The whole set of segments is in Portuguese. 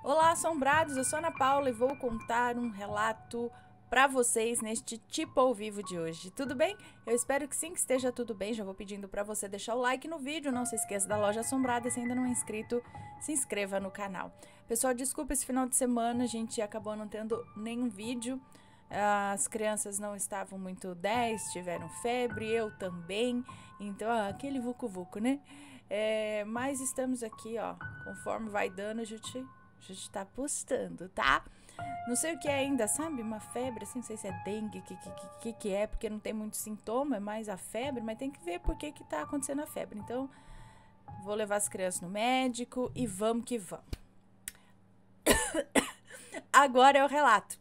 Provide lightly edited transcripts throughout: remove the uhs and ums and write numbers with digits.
Olá, assombrados! Eu sou Ana Paula e vou contar um relato para vocês neste Tipo ao Vivo de hoje. Tudo bem? Eu espero que sim, que esteja tudo bem. Já vou pedindo para você deixar o like no vídeo. Não se esqueça da Loja Assombrada e se ainda não é inscrito, se inscreva no canal. Pessoal, desculpa, esse final de semana a gente acabou não tendo nenhum vídeo. As crianças não estavam muito 10, tiveram febre, eu também. Então, aquele vucu-vucu, né? Mas estamos aqui, ó. Conforme vai dando, a gente tá postando, tá? Não sei o que é ainda, sabe? Uma febre, assim, não sei se é dengue, que é, porque não tem muito sintoma, é mais a febre, mas tem que ver por que tá acontecendo a febre. Então, vou levar as crianças no médico e vamos que vamos. Agora é o relato.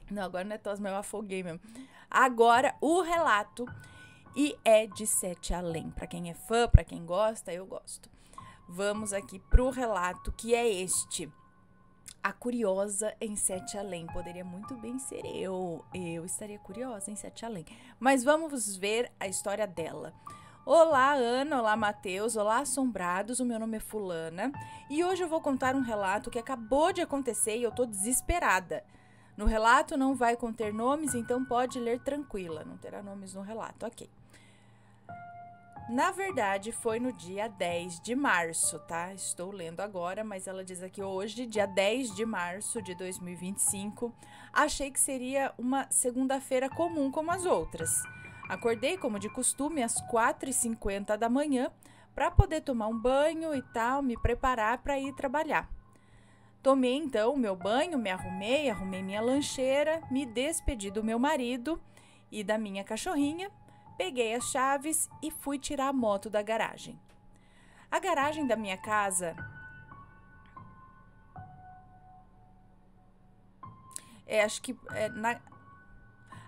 Não, agora não é tosse, mas eu afoguei mesmo. Agora o relato, e é de Sete Além. Pra quem é fã, pra quem gosta, eu gosto. Vamos aqui pro relato, que é este. A curiosa em Sete Além. Poderia muito bem ser eu. Eu estaria curiosa em Sete Além. Mas vamos ver a história dela. Olá, Ana. Olá, Matheus. Olá, assombrados. O meu nome é Fulana. E hoje eu vou contar um relato que acabou de acontecer e eu tô desesperada. No relato não vai conter nomes, então pode ler tranquila. Não terá nomes no relato, ok. Na verdade, foi no dia 10 de março, tá? Estou lendo agora, mas ela diz aqui hoje, dia 10 de março de 2025. Achei que seria uma segunda-feira comum como as outras. Acordei, como de costume, às 4h50 da manhã para poder tomar um banho e tal, me preparar para ir trabalhar. Tomei, então, o meu banho, me arrumei minha lancheira, me despedi do meu marido e da minha cachorrinha, peguei as chaves e fui tirar a moto da garagem. A garagem da minha casa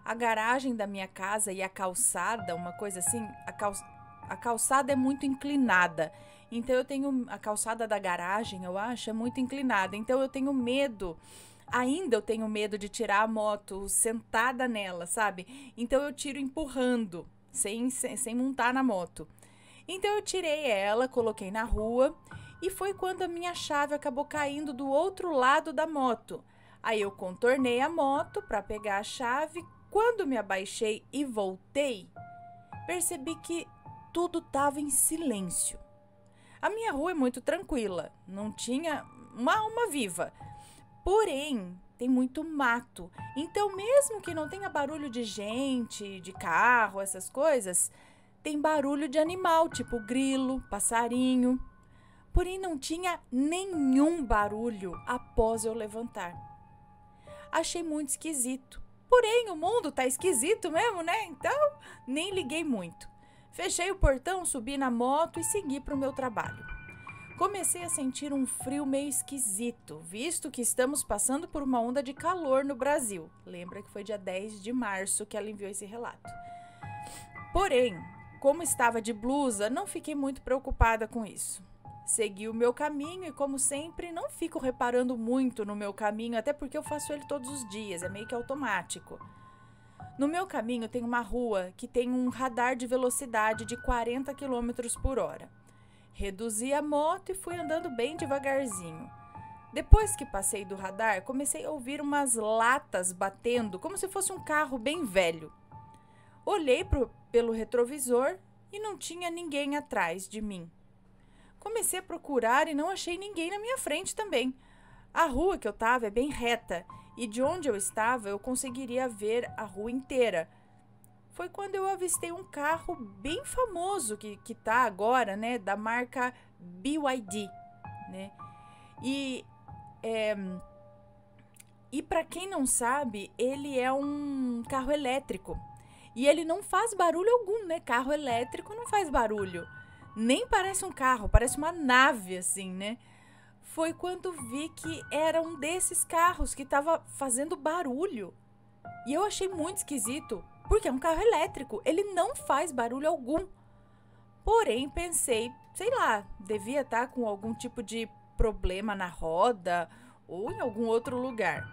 a garagem da minha casa e a calçada, uma coisa assim, a calçada é muito inclinada. Então eu tenho a calçada da garagem, eu acho, é muito inclinada. Então eu tenho medo. Ainda eu tenho medo de tirar a moto sentada nela, sabe? Então eu tiro empurrando, sem montar na moto. Então eu tirei ela, coloquei na rua e foi quando a minha chave acabou caindo do outro lado da moto. Aí eu contornei a moto para pegar a chave. Quando me abaixei e voltei, percebi que tudo estava em silêncio. A minha rua é muito tranquila, não tinha uma alma viva. Porém, tem muito mato. Então, mesmo que não tenha barulho de gente, de carro, essas coisas, tem barulho de animal, tipo grilo, passarinho. Porém, não tinha nenhum barulho após eu levantar. Achei muito esquisito. Porém, o mundo tá esquisito mesmo, né? Então, nem liguei muito. Fechei o portão, subi na moto e segui para o meu trabalho. Comecei a sentir um frio meio esquisito, visto que estamos passando por uma onda de calor no Brasil. Lembra que foi dia 10 de março que ela enviou esse relato. Porém, como estava de blusa, não fiquei muito preocupada com isso. Segui o meu caminho e, como sempre, não fico reparando muito no meu caminho, até porque eu faço ele todos os dias, é meio que automático. No meu caminho tem uma rua que tem um radar de velocidade de 40 km por hora. Reduzi a moto e fui andando bem devagarzinho. Depois que passei do radar, comecei a ouvir umas latas batendo, como se fosse um carro bem velho. Olhei pelo retrovisor e não tinha ninguém atrás de mim. Comecei a procurar e não achei ninguém na minha frente também. A rua que eu estava é bem reta e de onde eu estava eu conseguiria ver a rua inteira. Foi quando eu avistei um carro bem famoso que tá agora, né, da marca BYD, né? E para quem não sabe, ele é um carro elétrico e ele não faz barulho algum, né? Carro elétrico não faz barulho. Nem parece um carro, parece uma nave, assim, né? Foi quando vi que era um desses carros que estava fazendo barulho. E eu achei muito esquisito, porque é um carro elétrico, ele não faz barulho algum. Porém, pensei, sei lá, devia estar com algum tipo de problema na roda ou em algum outro lugar.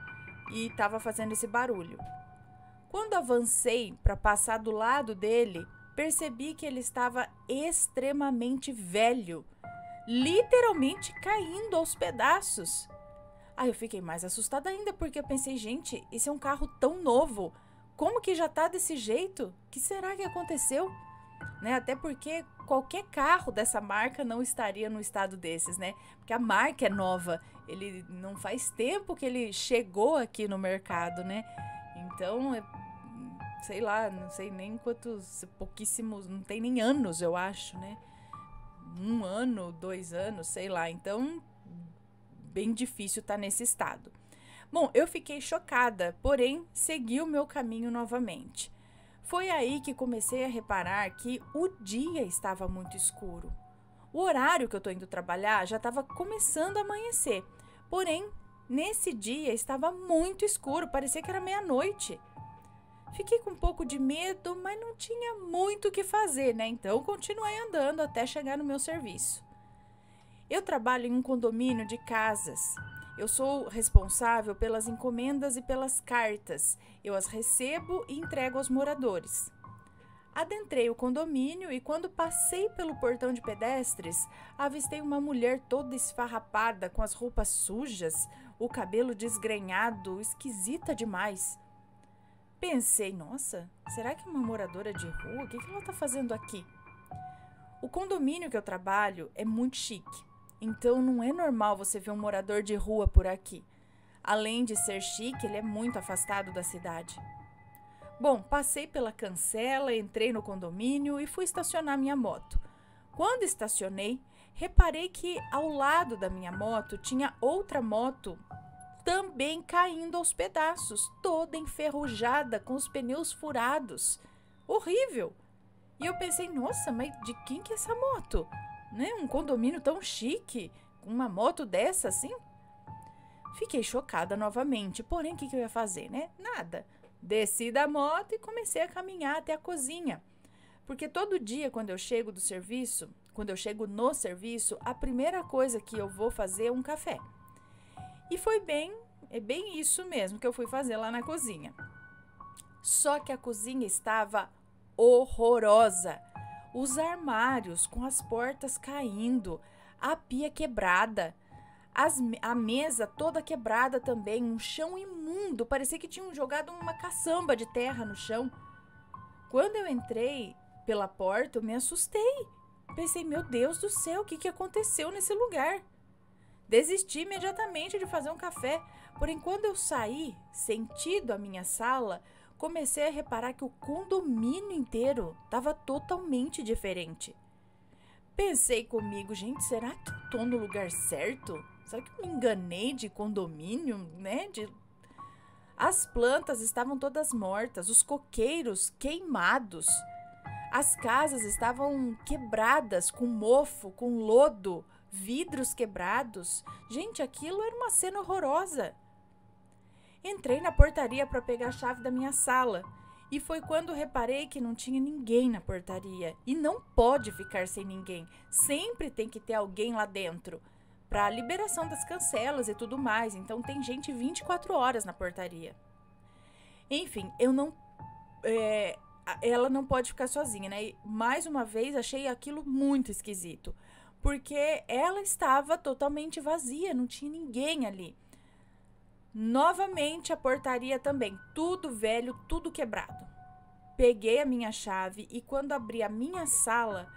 E estava fazendo esse barulho. Quando avancei para passar do lado dele, percebi que ele estava extremamente velho, literalmente caindo aos pedaços. Aí eu fiquei mais assustada ainda, porque eu pensei, gente, esse é um carro tão novo. Como que já tá desse jeito? O que será que aconteceu? Né? Até porque qualquer carro dessa marca não estaria no estado desses, né? Porque a marca é nova. Ele não faz tempo que ele chegou aqui no mercado, né? Então, sei lá, não sei nem quantos, pouquíssimos, não tem nem anos, eu acho, né? 1 ano, 2 anos, sei lá. Então, bem difícil estar nesse estado. Bom, eu fiquei chocada, porém, segui o meu caminho novamente. Foi aí que comecei a reparar que o dia estava muito escuro. O horário que eu estou indo trabalhar já estava começando a amanhecer, porém, nesse dia estava muito escuro, parecia que era meia-noite. Fiquei com um pouco de medo, mas não tinha muito o que fazer, né? Então, continuei andando até chegar no meu serviço. Eu trabalho em um condomínio de casas. Eu sou responsável pelas encomendas e pelas cartas. Eu as recebo e entrego aos moradores. Adentrei o condomínio e quando passei pelo portão de pedestres, avistei uma mulher toda esfarrapada, com as roupas sujas, o cabelo desgrenhado, esquisita demais. Pensei, nossa, será que é uma moradora de rua? O que ela está fazendo aqui? O condomínio que eu trabalho é muito chique. Então, não é normal você ver um morador de rua por aqui. Além de ser chique, ele é muito afastado da cidade. Bom, passei pela cancela, entrei no condomínio e fui estacionar minha moto. Quando estacionei, reparei que ao lado da minha moto tinha outra moto também caindo aos pedaços, toda enferrujada, com os pneus furados. Horrível! E eu pensei, nossa, mas de quem que é essa moto? Né? Um condomínio tão chique, com uma moto dessa assim? Fiquei chocada novamente, porém o que eu ia fazer, né? Nada. Desci da moto e comecei a caminhar até a cozinha. Porque todo dia quando eu chego no serviço, a primeira coisa que eu vou fazer é um café. E foi bem isso mesmo que eu fui fazer lá na cozinha. Só que a cozinha estava horrorosa. Os armários com as portas caindo, a pia quebrada, a mesa toda quebrada também, um chão imundo, parecia que tinham jogado uma caçamba de terra no chão. Quando eu entrei pela porta, eu me assustei. Pensei, meu Deus do céu, o que aconteceu nesse lugar? Desisti imediatamente de fazer um café, porém quando eu saí, sentido a minha sala, comecei a reparar que o condomínio inteiro estava totalmente diferente. Pensei comigo, gente, será que eu estou no lugar certo? Será que eu me enganei de condomínio, né? As plantas estavam todas mortas, os coqueiros queimados. As casas estavam quebradas, com mofo, com lodo, vidros quebrados. Gente, aquilo era uma cena horrorosa. Entrei na portaria para pegar a chave da minha sala e foi quando reparei que não tinha ninguém na portaria. E não pode ficar sem ninguém, sempre tem que ter alguém lá dentro para a liberação das cancelas e tudo mais. Então tem gente 24 horas na portaria. Enfim, ela não pode ficar sozinha, né? E, mais uma vez achei aquilo muito esquisito, porque ela estava totalmente vazia, não tinha ninguém ali. Novamente a portaria também, tudo velho, tudo quebrado. Peguei a minha chave e quando abri a minha sala,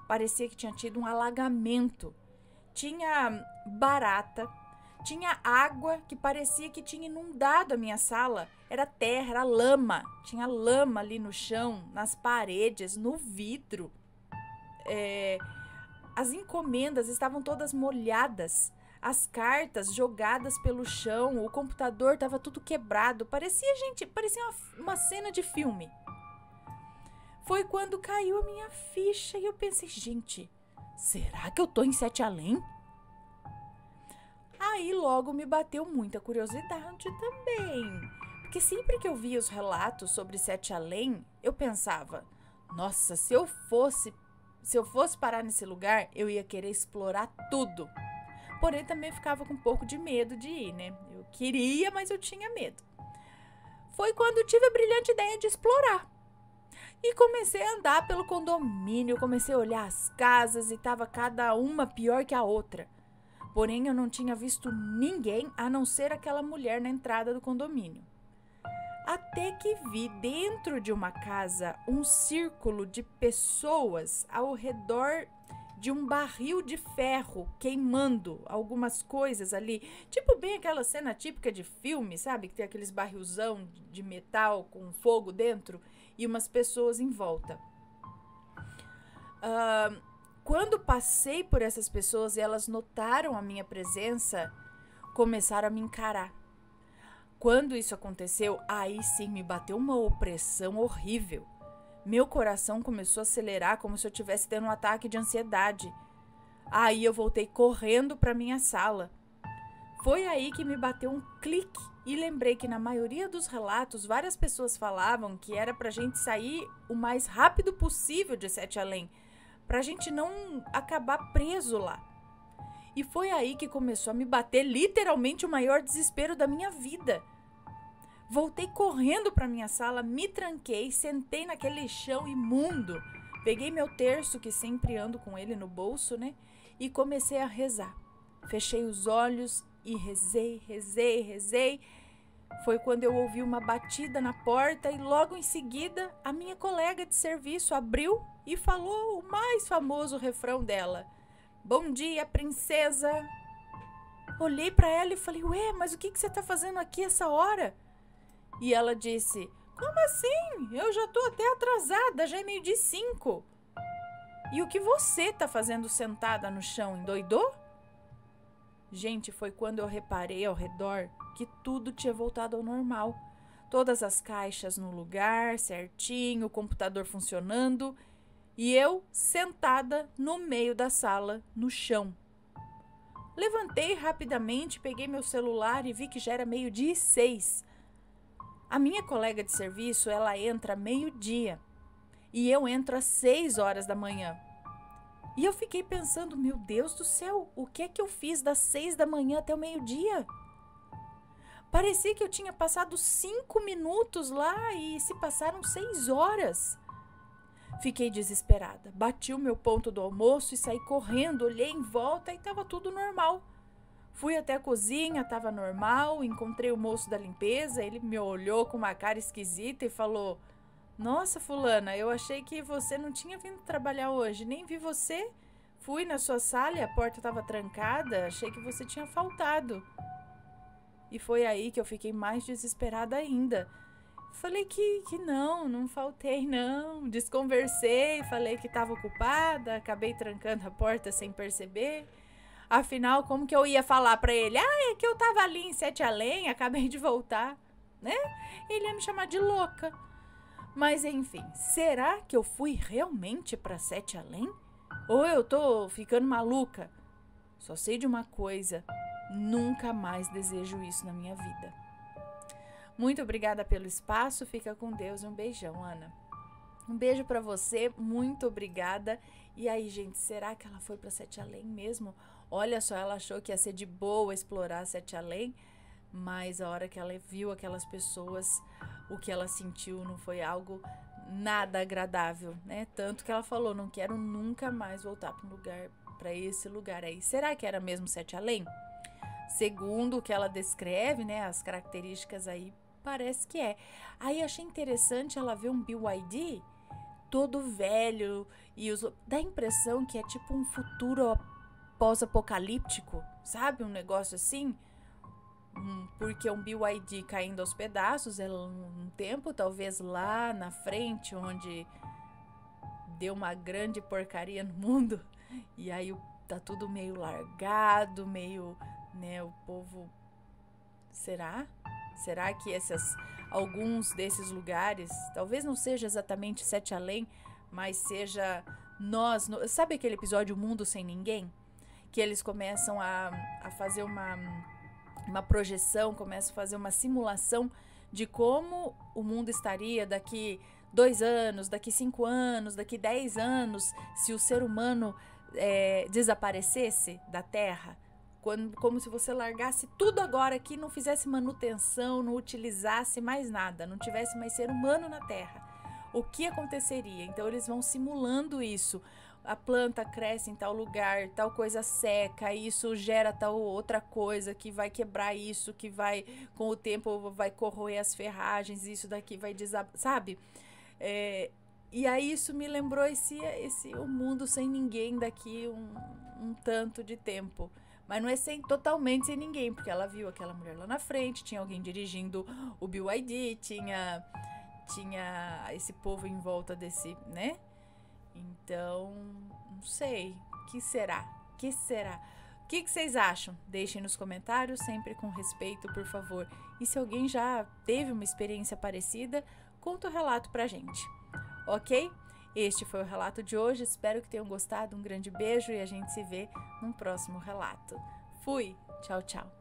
parecia que tinha tido um alagamento. Tinha barata, tinha água que parecia que tinha inundado a minha sala. Era terra, era lama, tinha lama ali no chão, nas paredes, no vidro. As encomendas estavam todas molhadas. As cartas jogadas pelo chão, o computador estava tudo quebrado. Parecia uma cena de filme. Foi quando caiu a minha ficha e eu pensei, gente, será que eu tô em Sete Além? Aí logo me bateu muita curiosidade também. Porque sempre que eu via os relatos sobre Sete Além, eu pensava, nossa, se eu fosse parar nesse lugar, eu ia querer explorar tudo. Porém, também ficava com um pouco de medo de ir, né? Eu queria, mas eu tinha medo. Foi quando tive a brilhante ideia de explorar. E comecei a andar pelo condomínio, comecei a olhar as casas e tava cada uma pior que a outra. Porém, eu não tinha visto ninguém a não ser aquela mulher na entrada do condomínio. Até que vi dentro de uma casa um círculo de pessoas ao redor de um barril de ferro queimando algumas coisas ali. Tipo bem aquela cena típica de filme, sabe? Que tem aqueles barrilzão de metal com fogo dentro e umas pessoas em volta. Quando passei por essas pessoas e elas notaram a minha presença, começaram a me encarar. Quando isso aconteceu, aí sim me bateu uma opressão horrível. Meu coração começou a acelerar como se eu estivesse tendo um ataque de ansiedade. Aí eu voltei correndo para minha sala. Foi aí que me bateu um clique e lembrei que na maioria dos relatos várias pessoas falavam que era pra gente sair o mais rápido possível de Sete Além, pra gente não acabar preso lá. E foi aí que começou a me bater literalmente o maior desespero da minha vida. Voltei correndo para minha sala, me tranquei, sentei naquele chão imundo, peguei meu terço, que sempre ando com ele no bolso, né? E comecei a rezar. Fechei os olhos e rezei. Foi quando eu ouvi uma batida na porta e logo em seguida a minha colega de serviço abriu e falou o mais famoso refrão dela. Bom dia, princesa! Olhei para ela e falei, ué, mas o que você tá fazendo aqui essa hora? E ela disse, como assim? Eu já tô até atrasada, já é 12:05. E o que você tá fazendo sentada no chão, endoidou? Gente, foi quando eu reparei ao redor que tudo tinha voltado ao normal. Todas as caixas no lugar, certinho, o computador funcionando e eu sentada no meio da sala, no chão. Levantei rapidamente, peguei meu celular e vi que já era 12:06. A minha colega de serviço, ela entra 12:00 e eu entro às 6 horas da manhã. E eu fiquei pensando, meu Deus do céu, o que é que eu fiz das 6 da manhã até o 12:00? Parecia que eu tinha passado 5 minutos lá e se passaram 6 horas. Fiquei desesperada, bati o meu ponto do almoço e saí correndo, olhei em volta e estava tudo normal. Fui até a cozinha, estava normal, encontrei o moço da limpeza, ele me olhou com uma cara esquisita e falou, nossa, fulana, eu achei que você não tinha vindo trabalhar hoje, nem vi você. Fui na sua sala e a porta estava trancada, achei que você tinha faltado. E foi aí que eu fiquei mais desesperada ainda. Falei que não faltei não, desconversei, falei que estava ocupada, acabei trancando a porta sem perceber. Afinal, como que eu ia falar pra ele? É que eu tava ali em Sete Além, acabei de voltar, né? Ele ia me chamar de louca. Mas enfim, será que eu fui realmente pra Sete Além? Ou eu tô ficando maluca? Só sei de uma coisa, nunca mais desejo isso na minha vida. Muito obrigada pelo espaço, fica com Deus e um beijão, Ana. Um beijo pra você, muito obrigada. E aí, gente, será que ela foi pra Sete Além mesmo? Olha só, ela achou que ia ser de boa explorar Sete Além, mas a hora que ela viu aquelas pessoas, o que ela sentiu não foi algo nada agradável, né? Tanto que ela falou, não quero nunca mais voltar para esse lugar aí. Será que era mesmo Sete Além? Segundo o que ela descreve, né, as características aí, parece que é. Aí achei interessante ela ver um BYD todo velho e dá a impressão que é tipo um futuro pós-apocalíptico, sabe? Um negócio assim. Porque um BYD caindo aos pedaços é um tempo, talvez lá na frente, onde deu uma grande porcaria no mundo. E aí tá tudo meio largado, meio, né, o povo... Será? Será que alguns desses lugares, talvez não seja exatamente Sete Além, mas seja nós... Sabe aquele episódio Mundo Sem Ninguém? Que eles começam a fazer uma projeção, começam a fazer uma simulação de como o mundo estaria daqui 2 anos, daqui 5 anos, daqui 10 anos, se o ser humano desaparecesse da Terra. Como se você largasse tudo agora aqui, não fizesse manutenção, não utilizasse mais nada, não tivesse mais ser humano na Terra. O que aconteceria? Então eles vão simulando isso. a planta cresce em tal lugar, tal coisa seca, isso gera tal outra coisa que vai quebrar isso, que vai, com o tempo, vai corroer as ferragens, isso daqui vai desabar, sabe? E aí isso me lembrou o mundo sem ninguém daqui um tanto de tempo. Mas não é totalmente sem ninguém, porque ela viu aquela mulher lá na frente, tinha alguém dirigindo o BYD, tinha esse povo em volta desse, né? Então, não sei. O que será? O que será? O que vocês acham? Deixem nos comentários, sempre com respeito, por favor. E se alguém já teve uma experiência parecida, conta o relato pra gente. Ok? Este foi o relato de hoje. Espero que tenham gostado. Um grande beijo e a gente se vê num próximo relato. Fui! Tchau, tchau!